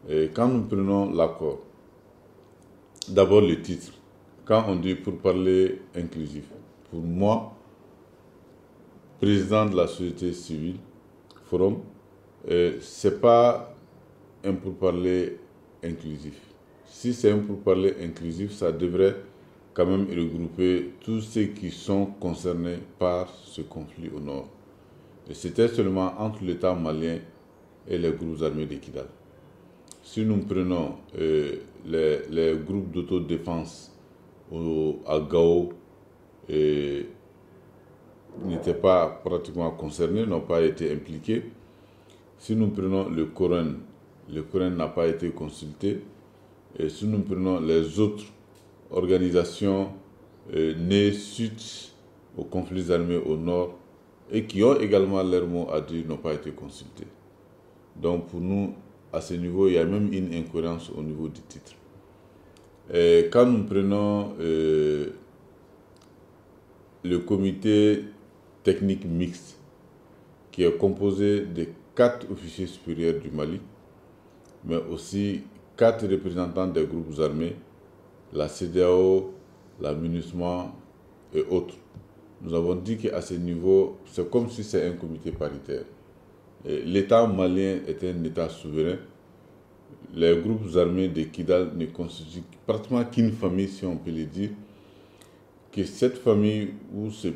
Et quand nous prenons l'accord, d'abord le titre, quand on dit pour parler inclusif, pour moi, président de la société civile, forum, ce n'est pas un pourparler inclusif. Si c'est un pourparler inclusif, ça devrait quand même regrouper tous ceux qui sont concernés par ce conflit au nord. Et c'était seulement entre l'État malien et les groupes armés de Kidal. Si nous prenons les groupes d'autodéfense à Gao, n'étaient pas pratiquement concernés, n'ont pas été impliqués. Si nous prenons le Coran n'a pas été consulté. Et si nous prenons les autres organisations nées suite aux conflits armés au nord et qui ont également leur mot à dire, n'ont pas été consultés. Donc pour nous, à ce niveau, il y a même une incohérence au niveau du titre. Et quand nous prenons le comité technique mixte, qui est composé de 4 officiers supérieurs du Mali, mais aussi 4 représentants des groupes armés, la CEDEAO, la MINUSMA et autres. Nous avons dit qu'à ce niveau, c'est comme si c'est un comité paritaire. L'État malien est un État souverain. Les groupes armés de Kidal ne constituent pratiquement qu'une famille, si on peut le dire. Que cette famille ou ce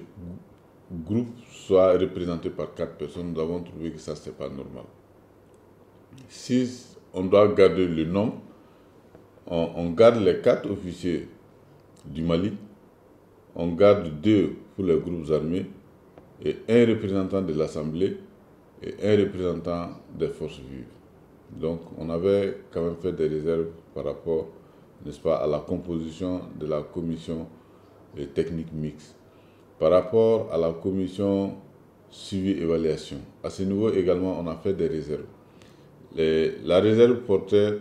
groupe soit représenté par 4 personnes, nous avons trouvé que ça, c'est pas normal. Si on doit garder le nom, on garde les 4 officiers du Mali, on garde 2 pour les groupes armés et un représentant de l'Assemblée et un représentant des forces vives. Donc on avait quand même fait des réserves par rapport, n'est-ce pas, à la composition de la commission technique mixte. Par rapport à la commission suivi-évaluation, à ce niveau également on a fait des réserves. La réserve portait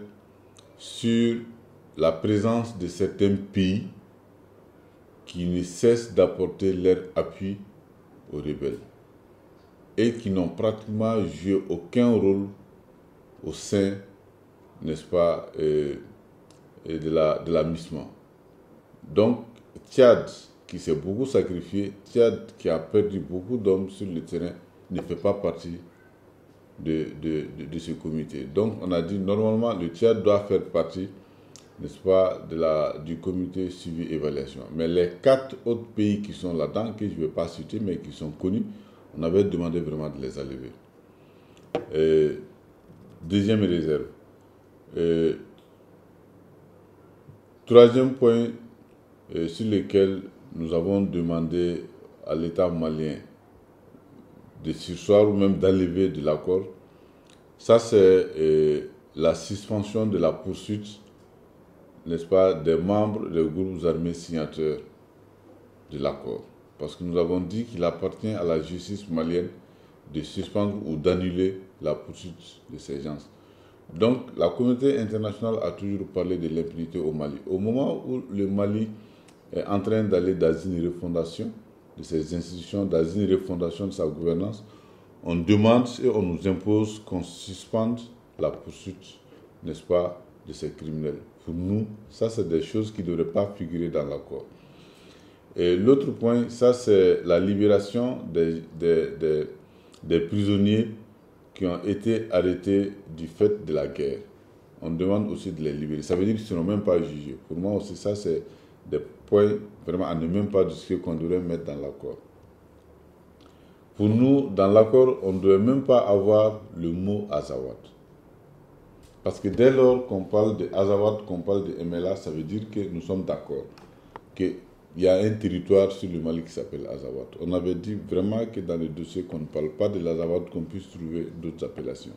sur la présence de certains pays qui ne cessent d'apporter leur appui aux rebelles et qui n'ont pratiquement joué aucun rôle au sein, n'est-ce pas, de la MISMA. Donc, Tchad, qui s'est beaucoup sacrifié, Tchad, qui a perdu beaucoup d'hommes sur le terrain, ne fait pas partie de ce comité. Donc, on a dit, normalement, le Tchad doit faire partie, n'est-ce pas, du comité suivi-évaluation. Mais les 4 autres pays qui sont là-dedans, que je ne vais pas citer, mais qui sont connus, on avait demandé vraiment de les enlever. Deuxième réserve. Troisième point sur lequel nous avons demandé à l'État malien de surseoir ou même d'enlever de l'accord, ça c'est la suspension de la poursuite, n'est-ce pas, des membres des groupes armés signataires de l'accord. Parce que nous avons dit qu'il appartient à la justice malienne de suspendre ou d'annuler la poursuite de ces gens. Donc la communauté internationale a toujours parlé de l'impunité au Mali. Au moment où le Mali est en train d'aller dans une refondation de ses institutions, dans une refondation de sa gouvernance, on demande et on nous impose qu'on suspende la poursuite, n'est-ce pas, de ces criminels. Pour nous, ça c'est des choses qui ne devraient pas figurer dans l'accord. Et l'autre point, ça c'est la libération des prisonniers qui ont été arrêtés du fait de la guerre. On demande aussi de les libérer. Ça veut dire qu'ils ne seront même pas jugés. Pour moi aussi, ça c'est des points vraiment à ne même pas discuter qu'on devrait mettre dans l'accord. Pour nous, dans l'accord, on ne devrait même pas avoir le mot Azawad. Parce que dès lors qu'on parle de Azawad, qu'on parle de MLA, ça veut dire que nous sommes d'accord qu'il y a un territoire sur le Mali qui s'appelle Azawad. On avait dit vraiment que dans le dossier qu'on ne parle pas de l'Azawad, qu'on puisse trouver d'autres appellations.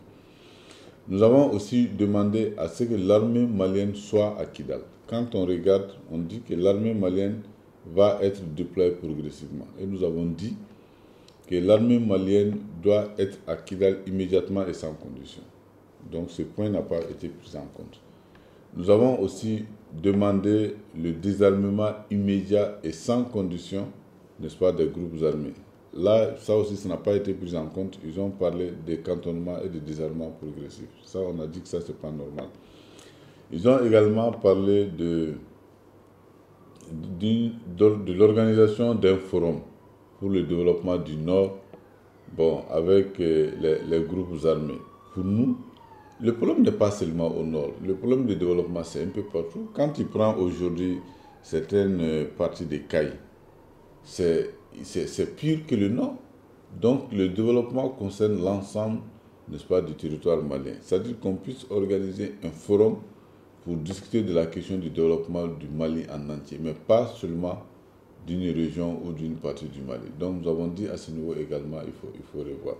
Nous avons aussi demandé à ce que l'armée malienne soit à Kidal. Quand on regarde, on dit que l'armée malienne va être déployée progressivement. Et nous avons dit que l'armée malienne doit être à Kidal immédiatement et sans condition. Donc ce point n'a pas été pris en compte. Nous avons aussi demandé le désarmement immédiat et sans condition, n'est-ce pas, des groupes armés. là, ça aussi, ça n'a pas été pris en compte. Ils ont parlé de cantonnement et de désarmement progressif. Ça, on a dit que ça, c'est pas normal. Ils ont également parlé de l'organisation d'un forum pour le développement du Nord, bon, avec les groupes armés. Pour nous, le problème n'est pas seulement au Nord. Le problème de développement, c'est un peu partout. Quand tu prends aujourd'hui certaines parties des Cailles, c'est pire que le Nord. Donc, le développement concerne l'ensemble, n'est-ce pas, du territoire malien. C'est-à-dire qu'on puisse organiser un forum pour discuter de la question du développement du Mali en entier, mais pas seulement d'une région ou d'une partie du Mali. Donc nous avons dit à ce niveau également, il faut revoir.